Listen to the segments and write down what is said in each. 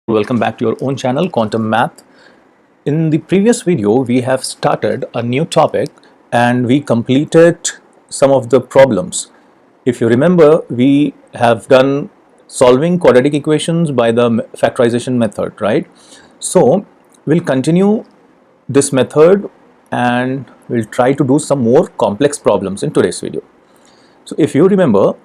Welcome back to your own channel, Quantum Math. In the previous video, we have started a new topic and we completed some of the problems. If you remember, we have done solving quadratic equations by the factorization method, right? So we'll continue this method and we'll try to do some more complex problems in today's video. So if you remember,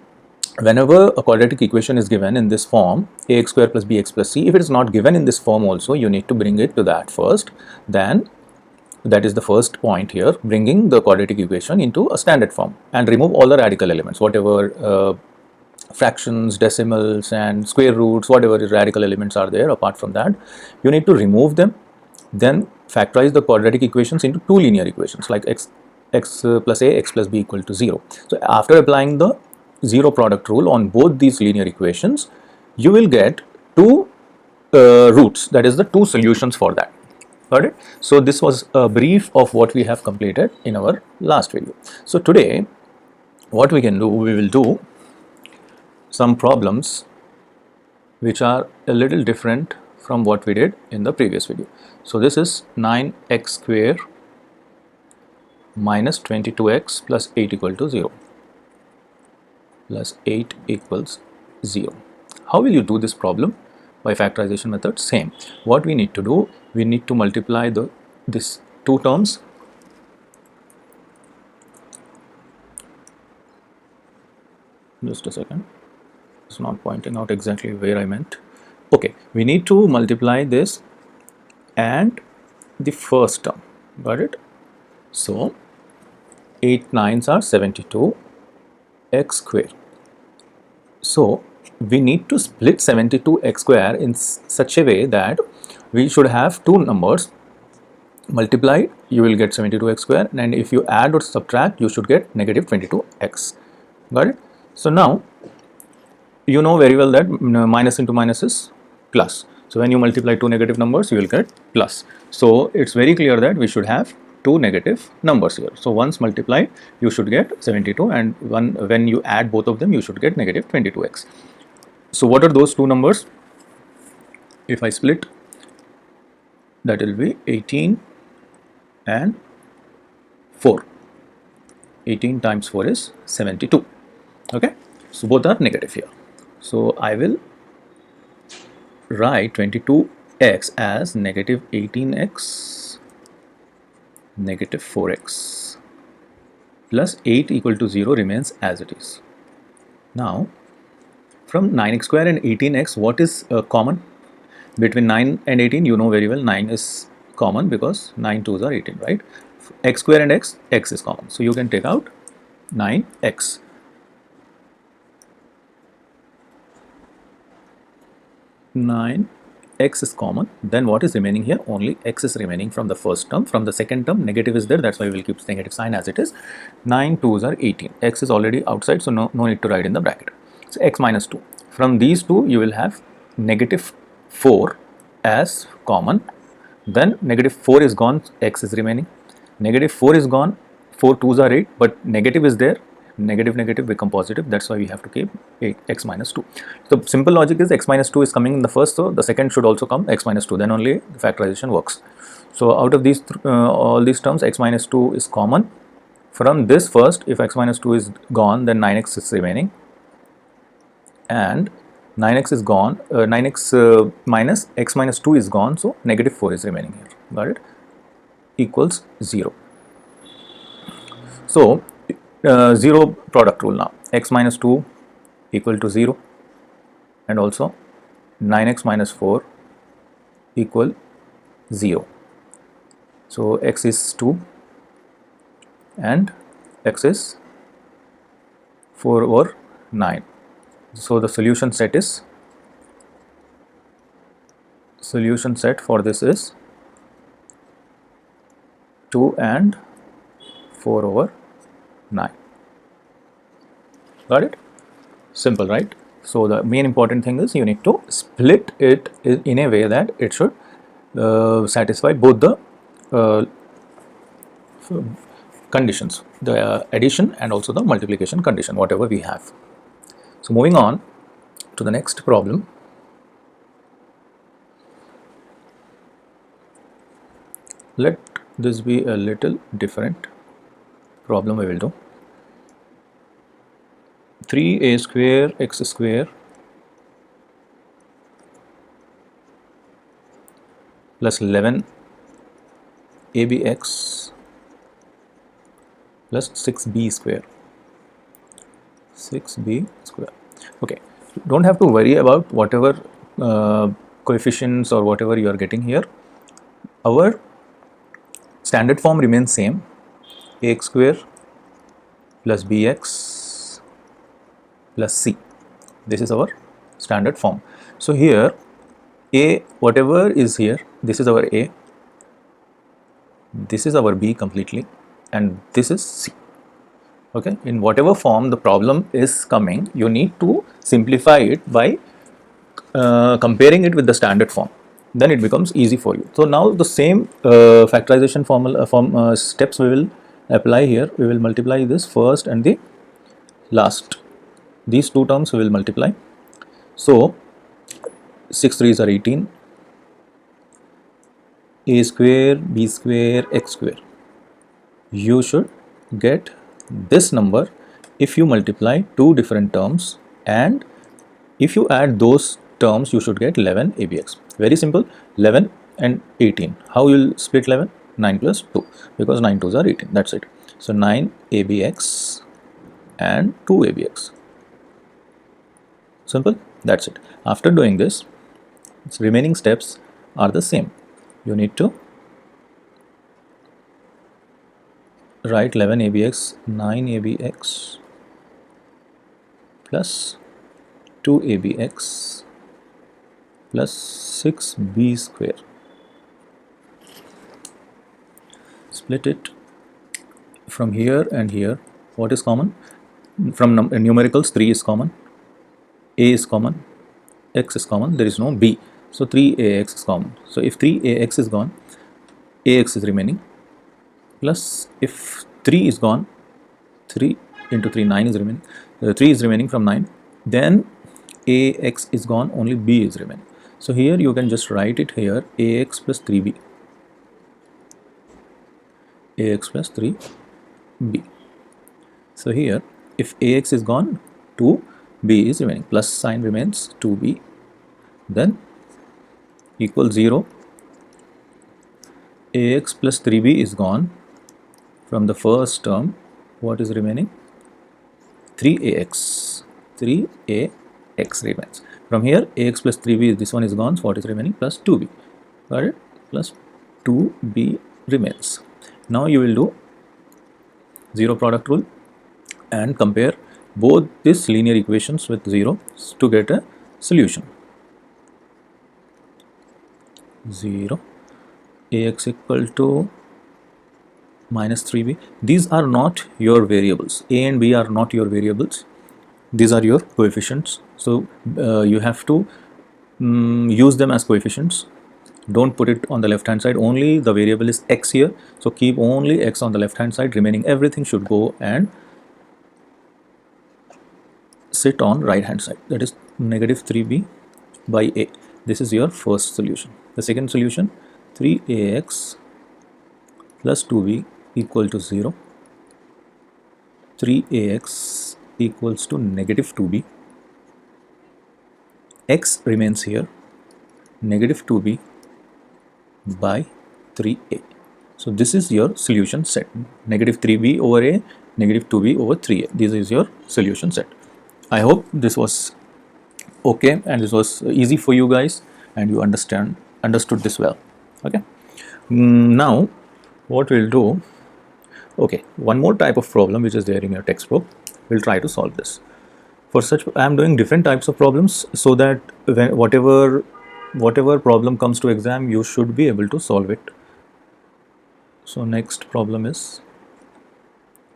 whenever a quadratic equation is given in this form, ax square plus bx plus c, if it is not given in this form also, you need to bring it to that first. Then that is the first point here, bringing the quadratic equation into a standard form and remove all the radical elements, whatever fractions, decimals and square roots, whatever radical elements are there. Apart from that, you need to remove them, then factorize the quadratic equations into two linear equations like x plus a, x plus b equal to 0. So after applying the zero product rule on both these linear equations, you will get two roots, that is the two solutions for that. Got it? So this was a brief of what we have completed in our last video. So today what we can do, we will do some problems which are a little different from what we did in the previous video. So this is 9x square minus 22x plus 8 equal to 0. Plus 8 equals 0. How will you do this problem? By factorization method, same. What we need to do, we need to multiply this two terms. Just a second. It's not pointing out exactly where I meant. Okay, we need to multiply this and the first term. Got it? So 8 9s are 72 x square. So we need to split 72x square in such a way that we should have two numbers multiplied, you will get 72x square, and if you add or subtract, you should get negative 22x. Got it? So now you know very well that minus into minus is plus. So when you multiply two negative numbers, you will get plus. So it's very clear that we should have two negative numbers here. So once multiplied, you should get 72, and when you add both of them, you should get negative 22x. So what are those two numbers? If I split, that will be 18 and 4. 18 times 4 is 72. Okay, so both are negative here. So I will write 22x as negative 18x negative 4x plus 8 equal to 0 remains as it is. Now from 9x square and 18x, what is common between 9 and 18? You know very well 9 is common because 9 2s are 18, right? X square and x is common, so you can take out 9x. X is common, then what is remaining here? Only x is remaining from the first term. From the second term, negative is there, that's why we will keep negative sign as it is. 9 2s are 18. X is already outside, so no need to write in the bracket. So x minus 2. From these two, you will have negative 4 as common. Then negative 4 is gone, x is remaining. Negative 4 is gone, 4 2s are 8, but negative is there. Negative become positive, that's why we have to keep x minus 2. So simple logic is x minus 2 is coming in the first, so the second should also come x minus 2, then only the factorization works. So out of these all these terms, x minus 2 is common. From this first, if x minus 2 is gone, then 9x is remaining, and 9x is gone, 9x minus x minus 2 is gone, so negative 4 is remaining here. Got it? Equals 0. So zero product rule now. X minus 2 equal to 0, and also 9x minus 4 equal 0. So x is 2 and x is 4 over 9. So the solution set for this is 2 and 4 over 9. Got it? Simple, right? So the main important thing is you need to split it in a way that it should satisfy both the conditions, the addition and also the multiplication condition, whatever we have. So moving on to the next problem. Let this be a little different problem. We will do 3a square x square plus 11 abx plus 6b square. 6b square. Okay, don't have to worry about whatever coefficients or whatever you are getting here. Our standard form remains same, ax square plus bx plus c. This is our standard form. So here a, whatever is here, this is our a, this is our b completely, and this is c. Okay, in whatever form the problem is coming, you need to simplify it by comparing it with the standard form. Then it becomes easy for you. So now the same factorization formula steps we will apply here. We will multiply this first and the last. These two terms we will multiply. So 6 3s are 18, a square b square x square. You should get this number if you multiply two different terms, and if you add those terms you should get 11 abx. Very simple. 11 and 18. How you will split 11? 9 plus 2, because 9 2s are 18. That's it. So 9 abx and 2 abx. Simple. That's it. After doing this, its remaining steps are the same. You need to write 11 abx, 9 abx plus 2 abx plus 6b square. Split it from here and here. What is common? From numericals, 3 is common, a is common, x is common, there is no b. So 3ax is common. So if 3ax is gone, ax is remaining, plus if 3 is gone, 3 into 3, 9 is remaining, 3 is remaining from 9, then ax is gone, only b is remaining. So here you can just write it here, ax plus 3b, ax plus 3b. So here if ax is gone, 2b is remaining, plus sign remains 2b, then equals 0. Ax plus 3b is gone. From the first term, what is remaining? 3ax. 3ax remains. From here, ax plus 3b, this one is gone. So what is remaining? Plus 2b. Got it? Plus 2b remains. Now you will do zero product rule and compare both these linear equations with 0 to get a solution. 0, ax equal to minus 3b. These are not your variables. A and b are not your variables. These are your coefficients. So you have to use them as coefficients. Don't put it on the left hand side. Only the variable is x here. So keep only x on the left hand side. Remaining everything should go and sit on right hand side. That is negative 3b by a. This is your first solution. The second solution, 3ax plus 2b equal to 0. 3ax equals to negative 2b. X remains here, negative 2b by 3a. So this is your solution set. Negative 3b over a, negative 2b over 3a. This is your solution set. I hope this was okay and this was easy for you guys and you understood this well. Okay. Now what we'll do, okay, one more type of problem which is there in your textbook, we'll try to solve this. For such, I am doing different types of problems so that when whatever problem comes to exam, you should be able to solve it. So next problem is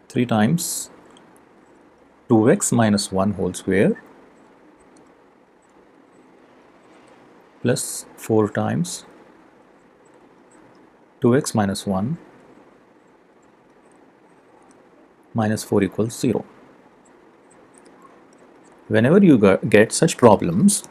3 times 2x minus 1 whole square plus 4 times 2x minus 1 minus 4 equals 0. Whenever you get such problems,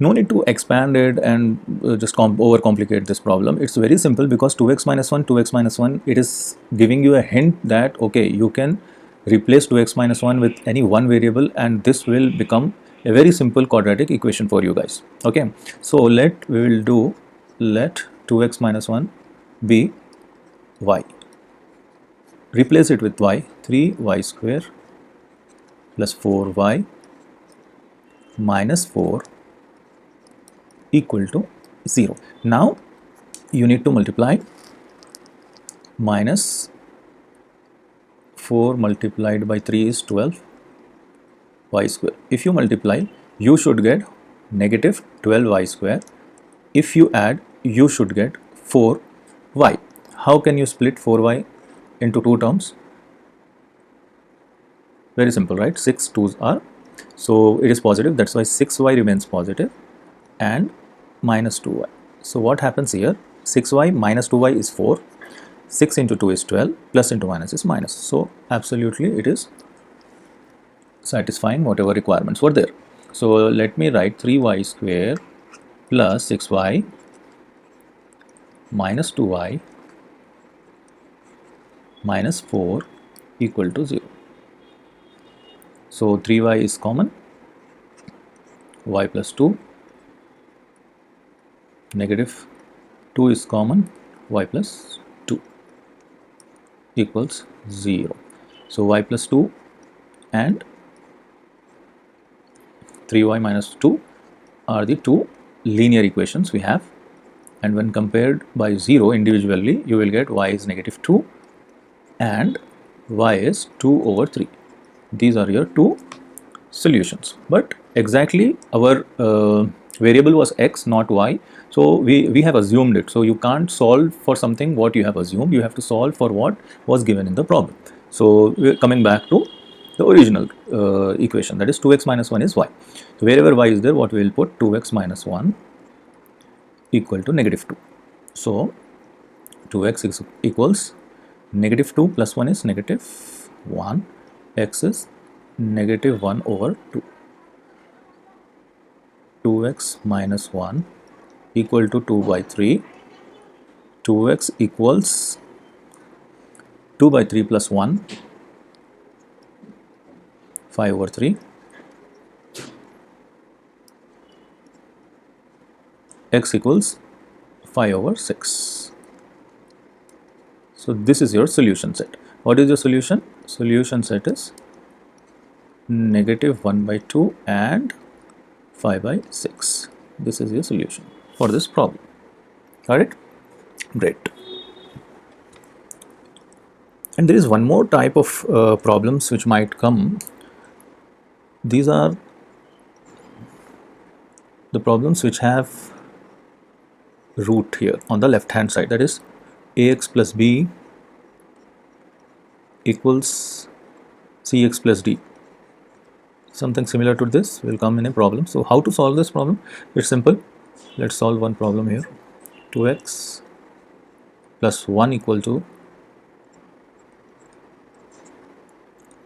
No need to expand it and just overcomplicate this problem. It's very simple because 2x minus 1, 2x minus 1, it is giving you a hint that, okay, you can replace 2x minus 1 with any one variable and this will become a very simple quadratic equation for you guys. Okay, so let 2x minus 1 be y. Replace it with y, 3y square plus 4y minus 4 equal to 0. Now you need to multiply minus 4 multiplied by 3 is 12 y square. If you multiply, you should get negative 12y square. If you add, you should get 4y. How can you split 4y into two terms? Very simple, right? 6 2s are, so it is positive, that's why 6y remains positive and minus 2y. So what happens here? 6y minus 2y is 4, 6 into 2 is 12, plus into minus is minus. So absolutely it is satisfying whatever requirements were there. So let me write 3y square plus 6y minus 2y minus 4 equal to 0. So 3y is common, y plus 2, negative 2 is common, y plus 2 equals 0. So y plus 2 and 3y minus 2 are the two linear equations we have, and when compared by 0 individually, you will get y is negative 2 and y is 2 over 3. These are your two solutions, but exactly our variable was x, not y, so we have assumed it. So you can't solve for something what you have assumed, you have to solve for what was given in the problem. So we're coming back to the original equation, that is 2x minus 1 is y. So wherever y is there, what we will put? 2x minus 1 equal to negative 2. So 2x is equals negative 2 plus 1 is negative 1, x is negative 1 over 2. 2x minus 1 equal to 2 by 3. 2x equals 2 by 3 plus 1, 5 over 3. X equals 5 over 6. So this is your solution set. What is your solution? Solution set is negative 1 by 2 and 5 by 6. This is your solution for this problem. Got it? Great. And there is one more type of problems which might come. These are the problems which have root here on the left hand side, that is ax plus b equals cx plus d. Something similar to this will come in a problem. So how to solve this problem? It's simple. Let's solve one problem here. 2x plus 1 equal to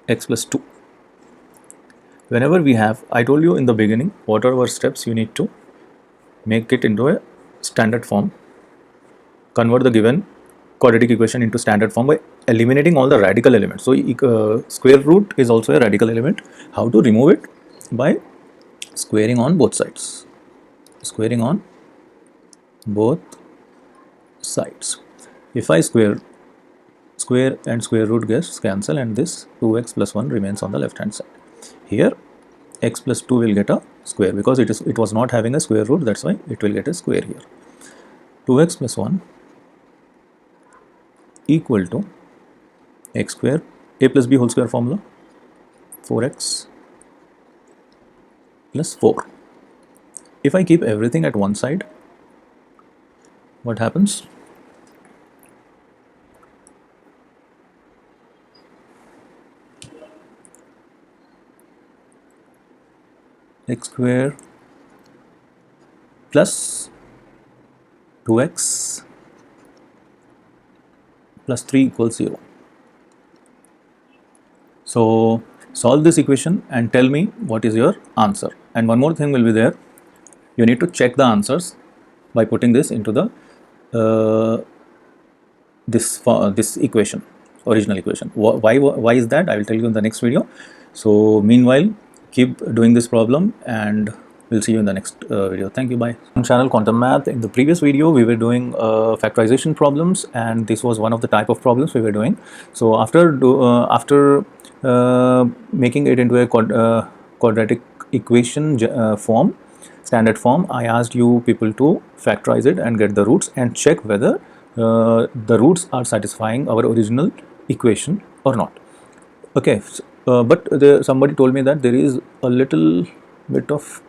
x plus 2. Whenever we have, I told you in the beginning, what are our steps? You need to make it into a standard form, convert the given quadratic equation into standard form by eliminating all the radical elements. So square root is also a radical element. How to remove it? By squaring on both sides. Squaring on both sides. If I square and square root gets cancel, and this 2x plus 1 remains on the left hand side. Here x plus 2 will get a square because it was not having a square root, that's why it will get a square here. 2x plus 1 equal to x square, a plus b whole square formula, 4x plus 4. If I keep everything at one side, what happens? X square plus 2x plus 3 equals 0. So solve this equation and tell me what is your answer. And one more thing will be there. You need to check the answers by putting this into the this equation, original equation. Why is that? I will tell you in the next video. So meanwhile, keep doing this problem, and we'll see you in the next video. Thank you. Bye. On channel Quantum Math, in the previous video we were doing factorization problems, and this was one of the type of problems we were doing. So after making it into a quadratic equation form, standard form, I asked you people to factorize it and get the roots and check whether the roots are satisfying our original equation or not. Okay, so, but somebody told me that there is a little bit of,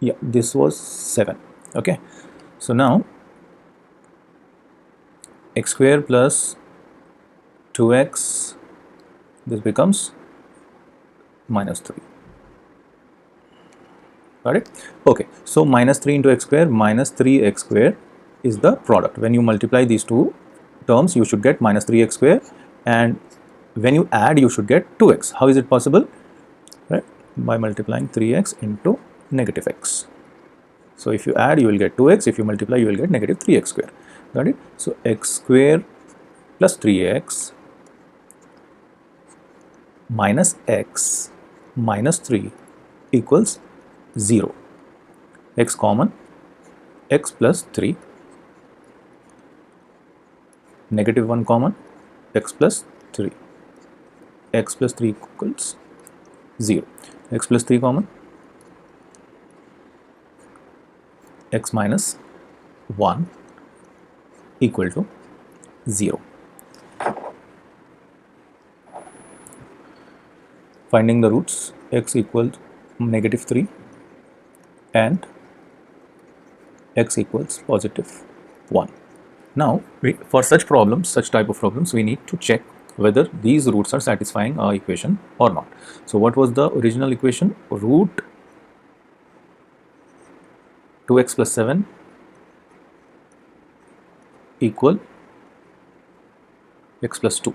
yeah, this was 7. Okay, so now x square plus 2x, this becomes minus 3. Got it? Okay, so minus 3 into x square minus 3x square is the product. When you multiply these two terms, you should get minus 3x square, and when you add, you should get 2x. How is it possible? Right? By multiplying 3x into negative x. So if you add, you will get 2x. If you multiply, you will get negative 3x square. Got it? So x square plus 3x minus x minus 3 equals 0. X common, x plus 3, negative 1 common, x plus 3. X plus 3 equals 0. X plus 3 common, x minus 1 equal to 0. Finding the roots, x equals negative 3 and x equals positive 1. Now, for such problems, such type of problems, we need to check whether these roots are satisfying our equation or not. So what was the original equation? Root 2x plus 7 equal x plus 2.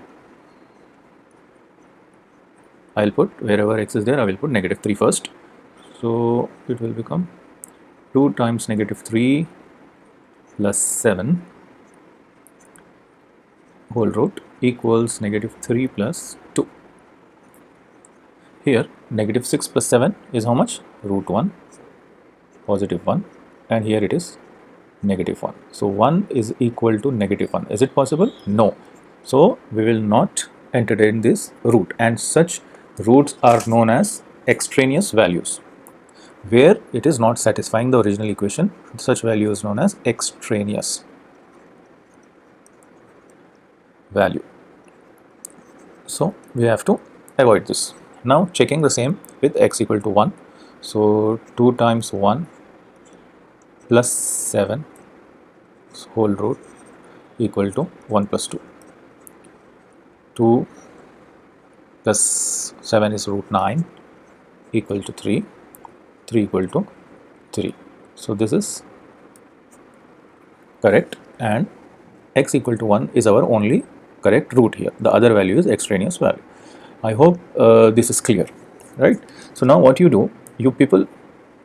I will put, wherever x is there, I will put negative 3 first. So it will become 2 times negative 3 plus 7 whole root equals negative 3 plus 2. Here negative 6 plus 7 is how much? Root 1, positive 1, and here it is negative 1. So 1 is equal to negative 1. Is it possible? No. So we will not entertain this root, and such roots are known as extraneous values. Where it is not satisfying the original equation, such value is known as extraneous value. So we have to avoid this. Now checking the same with x equal to 1. So 2 times 1 plus 7 whole root equal to 1 plus 2. 2 plus 7 is root 9 equal to 3. 3 equal to 3. So this is correct, and x equal to 1 is our only correct root here. The other value is extraneous value. I hope this is clear, right? So now what you do, you people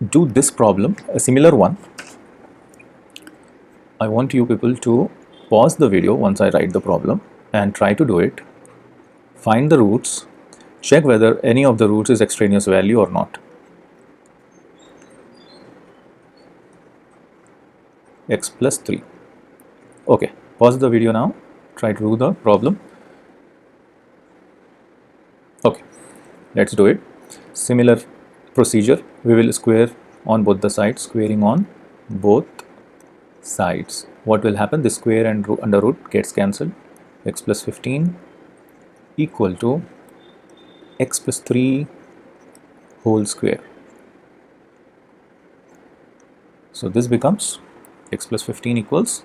do this problem, a similar one. I want you people to pause the video once I write the problem and try to do it. Find the roots, check whether any of the roots is extraneous value or not. X plus 3. Okay, pause the video now, try to do the problem. Okay, let's do it. Similar procedure, we will square on both the sides, squaring on both sides. What will happen? The square and under root gets cancelled. X plus 15 equal to x plus 3 whole square. So this becomes x plus 15 equals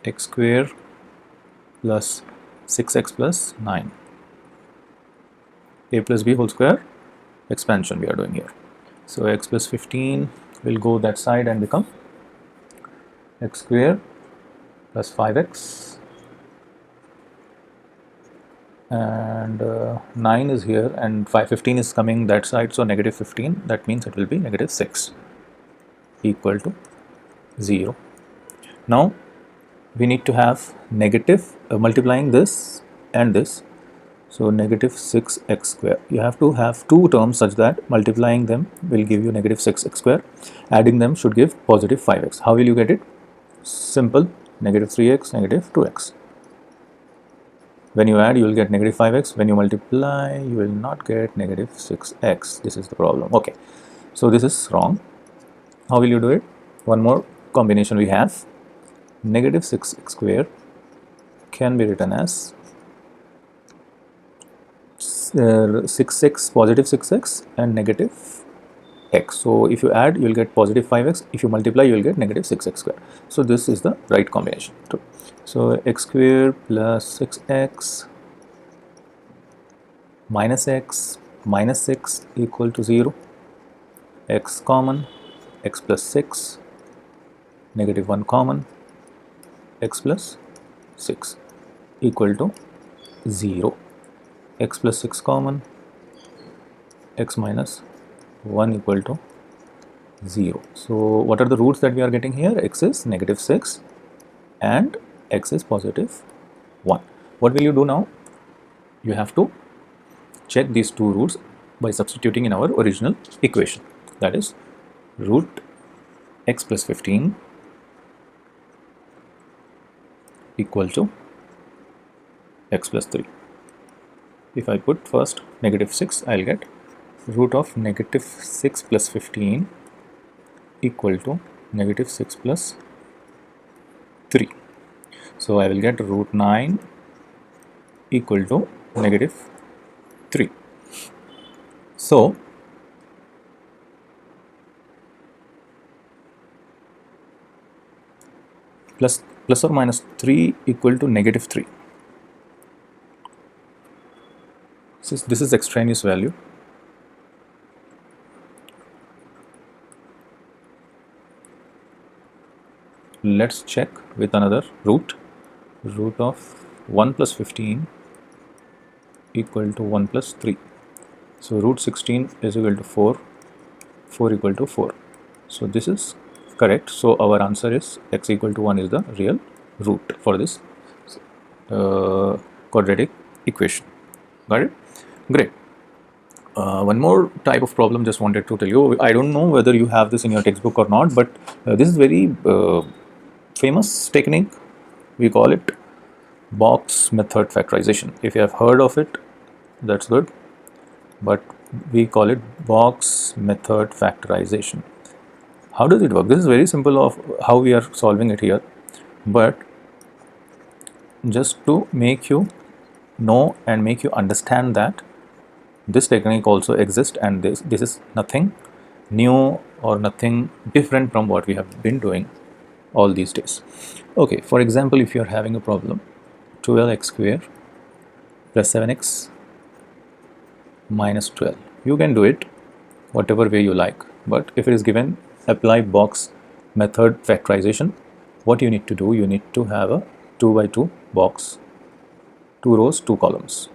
x square plus 6x plus 9. A plus b whole square expansion we are doing here. So x plus 15 will go that side and become x square plus 5x and 9 is here, and 15 is coming that side, so negative 15, that means it will be negative 6 equal to 0. Now we need to have negative multiplying this and this, so negative 6x square. You have to have two terms such that multiplying them will give you negative 6x square, adding them should give positive 5x. How will you get it? Simple, negative 3x, negative 2x. When you add, you will get negative 5x. When you multiply, you will not get negative 6x. This is the problem. Okay, so this is wrong. How will you do it? One more combination we have. Negative 6x square can be written as 6x, positive 6x and negative x. So if you add, you will get positive 5x. If you multiply, you will get negative 6x square. So this is the right combination. So x square plus 6x minus x minus 6 equal to 0. X common, x plus 6, negative 1 common, x plus 6 equal to 0. X plus 6 common, x minus 1 equal to 0. So what are the roots that we are getting here? X is negative 6 and x is positive 1. What will you do now? You have to check these two roots by substituting in our original equation, that is root x plus 15 equal to x plus 3. If I put first negative 6, I will get root of negative 6 plus 15 equal to negative 6 plus 3. So I will get root 9 equal to negative 3. So plus or minus 3 equal to negative 3. This is extraneous value. Let's check with another root. Root of 1 plus 15 equal to 1 plus 3. So root 16 is equal to 4, 4 equal to 4. So this is correct. So our answer is x equal to 1 is the real root for this quadratic equation. Got it? Great. One more type of problem just wanted to tell you. I don't know whether you have this in your textbook or not, but this is very famous technique. We call it box method factorization. If you have heard of it, that's good, but we call it box method factorization. How does it work? This is very simple of how we are solving it here, but just to make you know and make you understand that this technique also exists, and this is nothing new or nothing different from what we have been doing all these days. Okay, for example, if you are having a problem 12x square plus 7x minus 12, you can do it whatever way you like, but if it is given apply box method factorization, what you need to do, you need to have a 2 by 2 box, 2 rows 2 columns.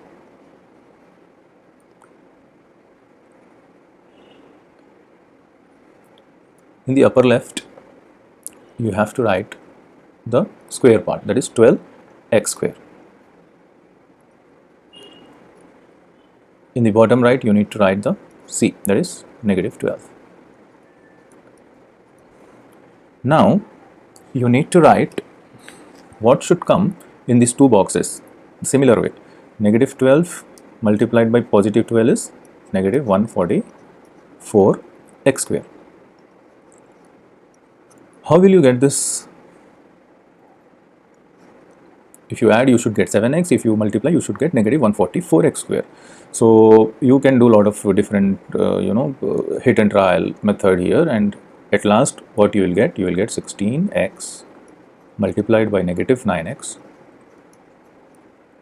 In the upper left, you have to write the square part, that is 12x square. In the bottom right, you need to write the c, that is negative 12. Now you need to write what should come in these two boxes similar way. Negative 12 multiplied by positive 12 is negative 144x square. How will you get this? If you add, you should get 7x. If you multiply, you should get negative 144x square. So you can do a lot of different hit and trial method here, and at last what you will get 16x multiplied by negative 9x.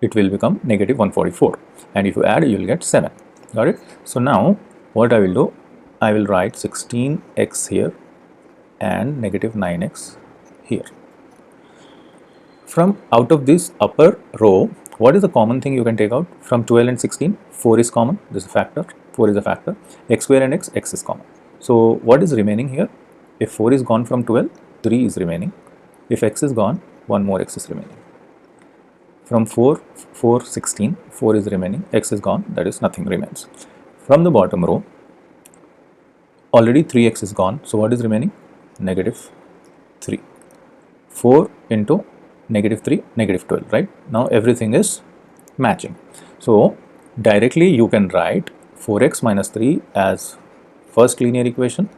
It will become negative 144, and if you add, you will get 7. Got it? So now what I will do, I will write 16x here and negative 9x here. From out of this upper row, What is the common thing you can take out? From 12 and 16, 4 is common. This is a factor. 4 is a factor. X square and x is common. So what is remaining here? If 4 is gone from 12, 3 is remaining. If x is gone, 1 more x is remaining. From 16, 4 is remaining. X is gone, that is nothing remains. From the bottom row, already 3x is gone. So what is remaining? Negative 3. 4 into negative 3, negative 12, right? Now everything is matching. So directly you can write 4x minus 3 as first linear equation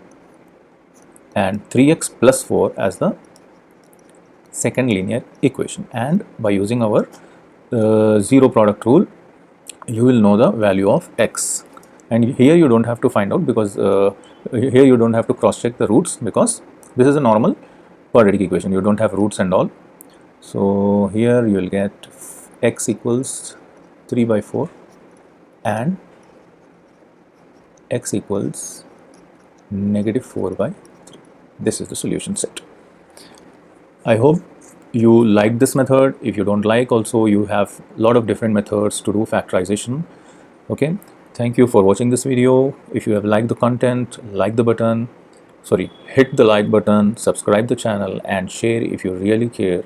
and 3x plus 4 as the second linear equation. And by using our zero product rule, you will know the value of x. And here you don't have to find out, because here you don't have to cross check the roots, because this is a normal quadratic equation. You don't have roots and all. So here you will get x equals 3 by 4 and x equals negative 4 by 3. This is the solution set. I hope you like this method. If you don't like, also you have a lot of different methods to do factorization. Okay, thank you for watching this video. If you have liked the content, hit the like button, subscribe the channel and share if you really care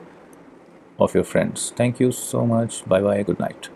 of your friends. Thank you so much. Bye bye. Good night.